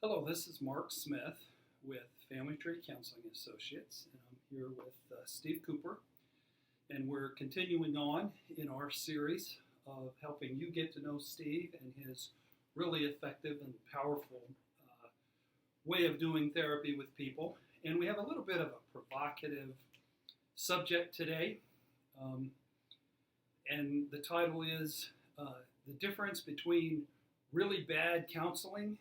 Hello, this is Mark Smith with Family Tree Counseling Associates, and I'm here with Steve Cooper, and we're continuing on in our series of helping you get to know Steve and his really effective and powerful way of doing therapy with people. And we have a little bit of a provocative subject today, and the title is The Difference Between Really Bad Counseling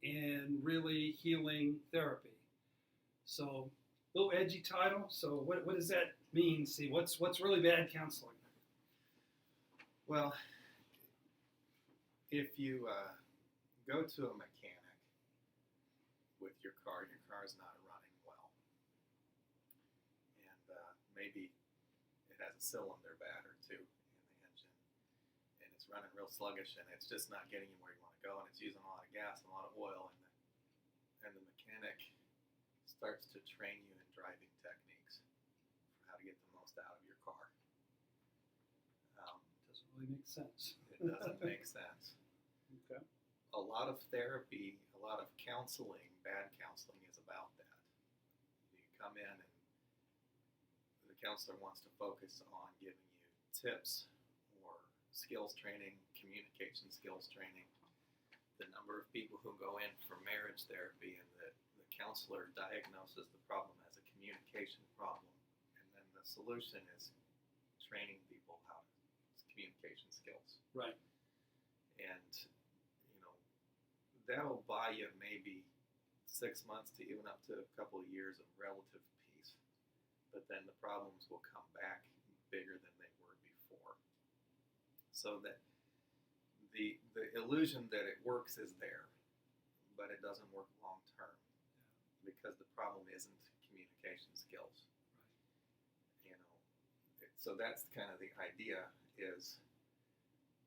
and Really Healing Therapy. So, a little edgy title. So, what does that mean? See, what's really bad counseling? Well, if you go to a mechanic with your car's not running well, and maybe it has a cylinder bad or two in the engine, and it's running real sluggish, and it's just not getting you where you want to go, and it's using a lot of gas and a lot of oil, and the mechanic starts to train you in driving techniques for how to get the most out of your car. Doesn't really make sense. It doesn't make sense. Okay. A lot of therapy, a lot of counseling, bad counseling is about that. You come in and the counselor wants to focus on giving you tips or skills training, communication skills training. The number of people who go in for marriage therapy and the counselor diagnoses the problem as a communication problem, and then the solution is training people how to communication skills. Right. And that'll buy you maybe 6 months to even up to a couple of years of relative peace, but then the problems will come back bigger than they were before. So that the illusion that it works is there, but it doesn't work long term because the problem isn't communication skills. So that's kind of the idea is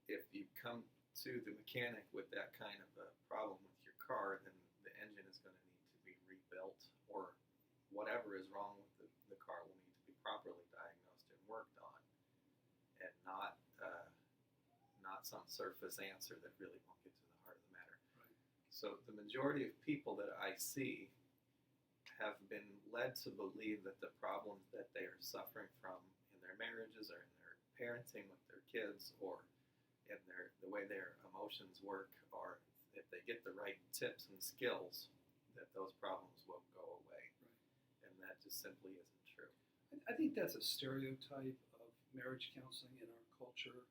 if you come to the mechanic with that kind of a problem with your car, then the engine is going to need to be rebuilt, or whatever is wrong with the car will need to be properly diagnosed and worked on, and not some surface answer that really won't get to the heart of the matter. Right. So the majority of people that I see have been led to believe that the problems that they are suffering from in their marriages or in their parenting with their kids or in the way their emotions work, or if they get the right tips and skills, that those problems will go away. Right. And that just simply isn't true. I think that's a stereotype of marriage counseling in our culture.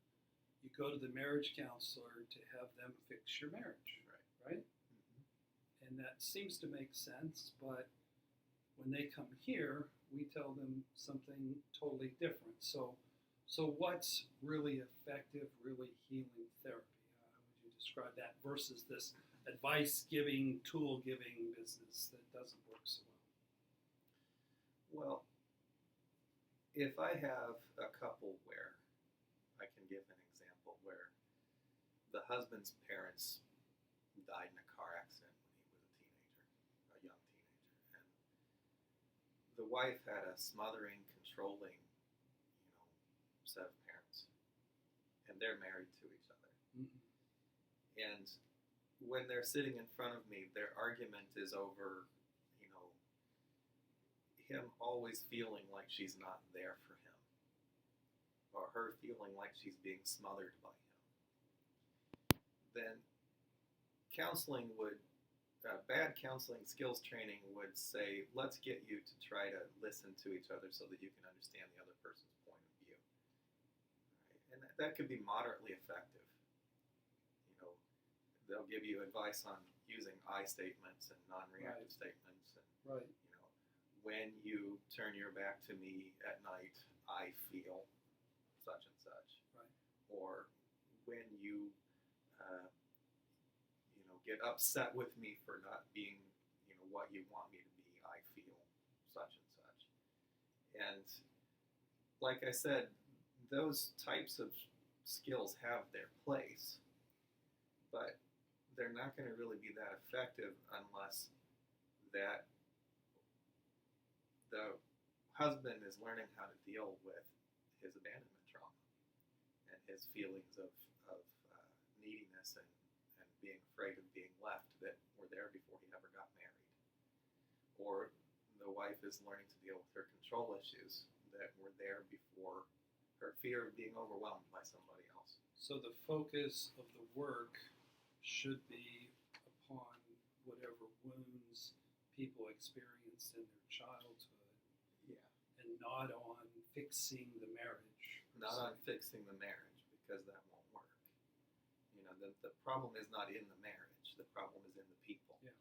You go to the marriage counselor to have them fix your marriage, right? Mm-hmm. And that seems to make sense, but when they come here, we tell them something totally different. So what's really effective, really healing therapy? How would you describe that versus this advice-giving, tool-giving business that doesn't work so Well, well? if I have a couple where I can give an example where the husband's parents died in a car accident when he was a young teenager, and the wife had a smothering, controlling, set of parents, and they're married to each other. Mm-hmm. And when they're sitting in front of me, their argument is over, him always feeling like she's not there for him, or her feeling like she's being smothered by him. Then bad counseling skills training would say, let's get you to try to listen to each other so that you can understand the other person's point of view. Right? And that could be moderately effective. They'll give you advice on using I statements and non-reactive statements. And, Right. When you turn your back to me at night, I feel such and such. Right. Or when you, get upset with me for not being, what you want me to be, I feel such and such. And like I said, those types of skills have their place, but they're not going to really be that effective unless that the husband is learning how to deal with his abandonment trauma and his feelings of neediness and being afraid of being left that were there before he or the wife is learning to deal with her control issues that were there before her fear of being overwhelmed by somebody else. So the focus of the work should be upon whatever wounds people experienced in their childhood, Yeah. and not on fixing the marriage. Not on fixing the marriage, because that won't work. The problem is not in the marriage. The problem is in the people. Yeah.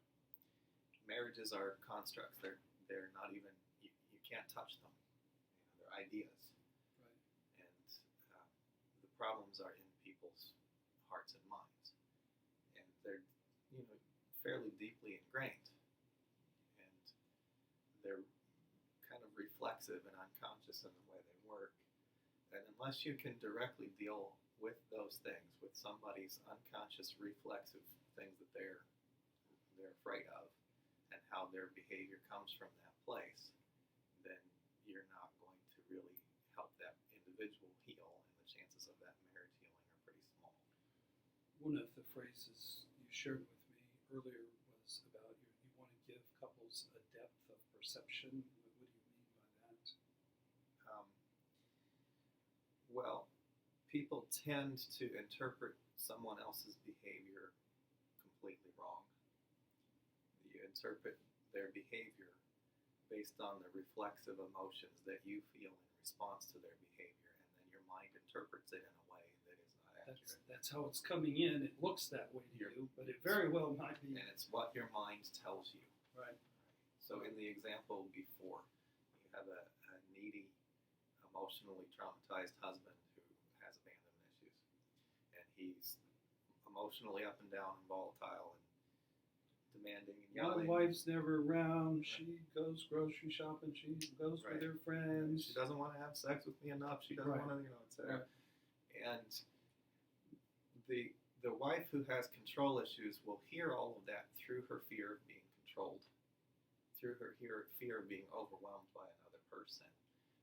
Marriages are constructs. They're not even, you can't touch them. They're ideas. Right. And the problems are in people's hearts and minds. And they're, fairly deeply ingrained. And they're kind of reflexive and unconscious in the way they work. And unless you can directly deal with those things, with somebody's unconscious reflexive things that they're afraid of, and how their behavior comes from that place, then you're not going to really help that individual heal, and the chances of that marriage healing are pretty small. One of the phrases you shared with me earlier was about you want to give couples a depth of perception. What do you mean by that? Well, people tend to interpret someone else's behavior completely wrong. You interpret their behavior based on the reflexive emotions that you feel in response to their behavior, and then your mind interprets it in a way that is not accurate. That's how it's coming in. It looks that way to you, but it very well might be. And it's what your mind tells you. Right. So in the example before, you have a needy, emotionally traumatized husband who has abandonment issues, and he's emotionally up and down and volatile and demanding and yelling. My wife's never around. She goes grocery shopping. She goes with her friends. She doesn't want to have sex with me enough. She doesn't want to, etc. Right. And the wife who has control issues will hear all of that through her fear of being controlled, through her fear of being overwhelmed by another person,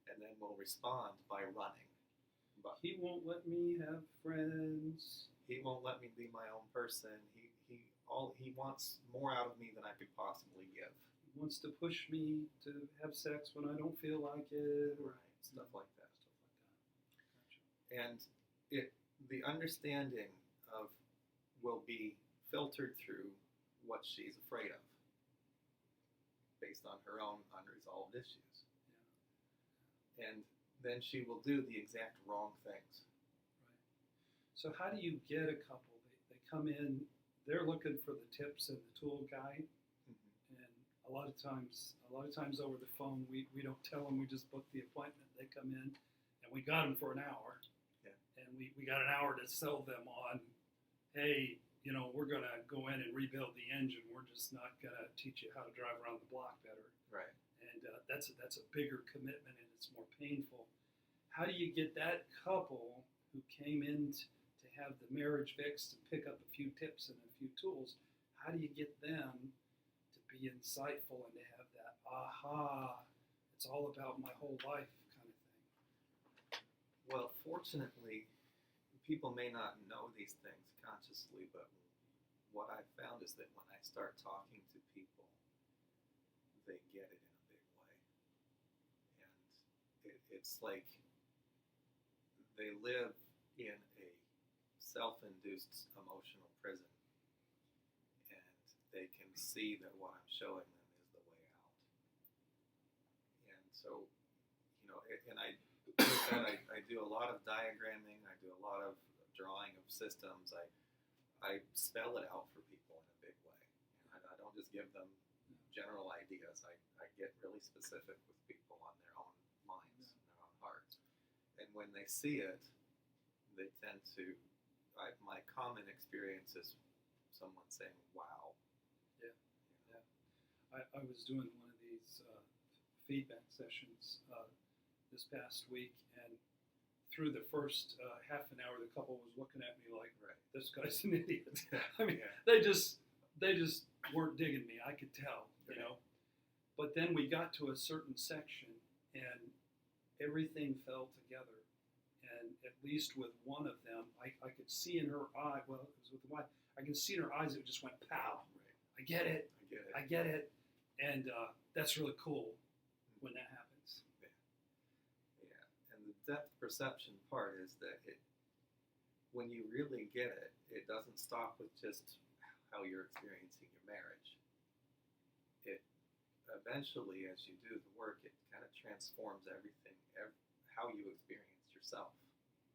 and then will respond by running. But he won't let me have friends. He won't let me be my own person. He wants more out of me than I could possibly give. He wants to push me to have sex when I don't feel like it. Right, stuff like that. Gotcha. And the understanding of will be filtered through what she's afraid of, based on her own unresolved issues. Yeah. And then she will do the exact wrong things. Right. So how do you get a couple? They come in, they're looking for the tips and the tool guide, and a lot of times over the phone, we don't tell them. We just book the appointment. They come in, and we got them for an hour. Yeah. And we got an hour to sell them on, hey, we're going to go in and rebuild the engine. We're just not going to teach you how to drive around the block better. Right. And that's a bigger commitment, and it's more painful. How do you get that couple who came in to have the marriage fixed and pick up a few tips and a few tools? How do you get them to be insightful and to have that aha, it's all about my whole life kind of thing? Well, fortunately, people may not know these things consciously, but what I've found is that when I start talking to people, they get it in a big way. And it's like they live in a self-induced emotional prison, and they can see that what I'm showing them is the way out. And so, and I do a lot of diagramming, I do a lot of drawing of systems, I spell it out for people in a big way. And I don't just give them general ideas, I get really specific with people on their own minds, their own hearts. And when they see it, they tend to, my common experience is someone saying, wow. Yeah. I was doing one of these feedback sessions this past week, and through the first half an hour, the couple was looking at me like, this guy's an idiot. I mean, they just weren't digging me. I could tell, But then we got to a certain section, and everything fell together. And at least with one of them, I could see in her eye, well, it was with the wife, I could see in her eyes it just went pow. Right. I get it. And that's really cool when that happens. Yeah. And the depth perception part is that when you really get it, it doesn't stop with just how you're experiencing your marriage. It eventually, as you do the work, it kind of transforms everything, how you experience yourself.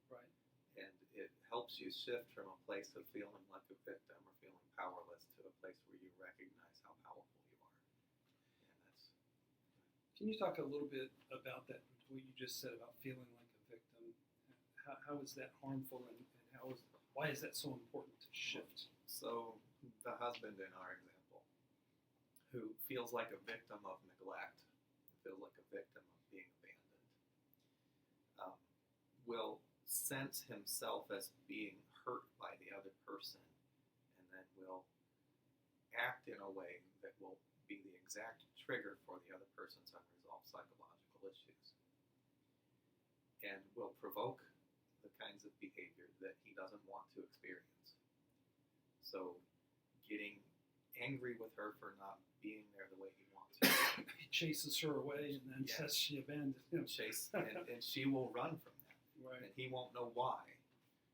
Right. And it helps you shift from a place of feeling like a victim or feeling powerless to a place where you recognize how powerful you are. And that's. Can you talk a little bit about that, what you just said about feeling like a victim? How is that harmful, and why is that so important to shift? So the husband in our example, who feels like a victim of neglect, feels like a victim of being abandoned, will sense himself as being hurt by the other person, and then will act in a way that will be the exact trigger for the other person's unresolved psychological issues, and will provoke the kinds of behavior that he doesn't want to experience. So getting angry with her for not being there the way he wants her. He chases her away and then says she abandoned him. And she will run from that. Right. And he won't know why.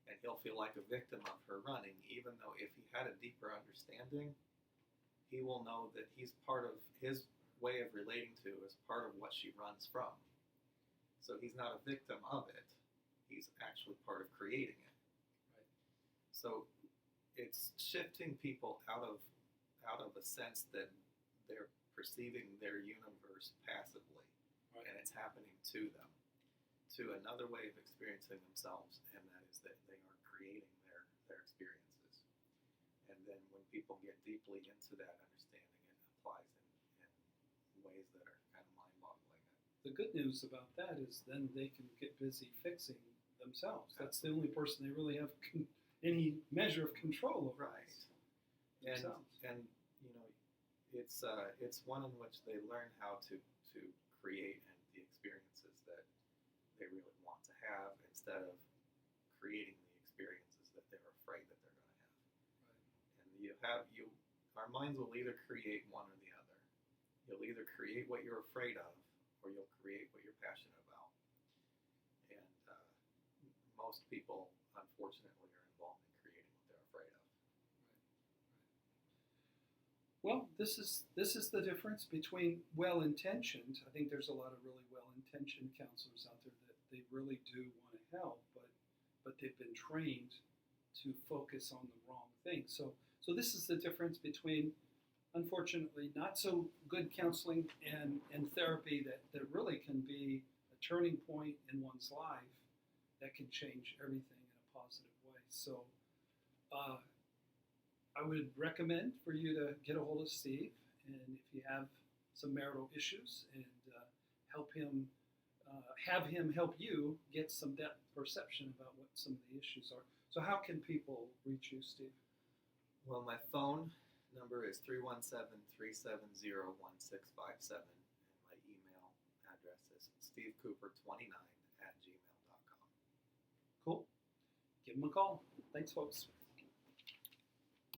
And he'll feel like a victim of her running, even though if he had a deeper understanding, he will know that he's part of his way of relating to is part of what she runs from. So he's not a victim of it. He's actually part of creating it. Right. So it's shifting people out of a sense that they're perceiving their universe passively, right, and it's happening to them, to another way of experiencing themselves, and that is that they are creating their experiences. And then when people get deeply into that understanding, it applies in ways that are kind of mind-boggling. The good news about that is then they can get busy fixing themselves. That's the only person they really have any measure of control over. Right. And you know, it's one in which they learn how to create the experiences that they really want to have, instead of creating the experiences that they're afraid that they're going to have. Right. And our minds will either create one or the other. You'll either create what you're afraid of, or you'll create what you're passionate about. And most people, unfortunately, are involved in creating what they're afraid of. Well, this is the difference between well-intentioned. I think there's a lot of really well-intentioned counselors out there that they really do want to help, but they've been trained to focus on the wrong thing. So this is the difference between, unfortunately, not so good counseling and therapy that really can be a turning point in one's life that can change everything in a positive way. So I would recommend for you to get a hold of Steve, and if you have some marital issues, and have him help you get some depth perception about what some of the issues are. So how can people reach you, Steve? Well, my phone number is 317-370-1657, and my email address is stevecooper29@gmail.com. Cool. Give him a call. Thanks, folks.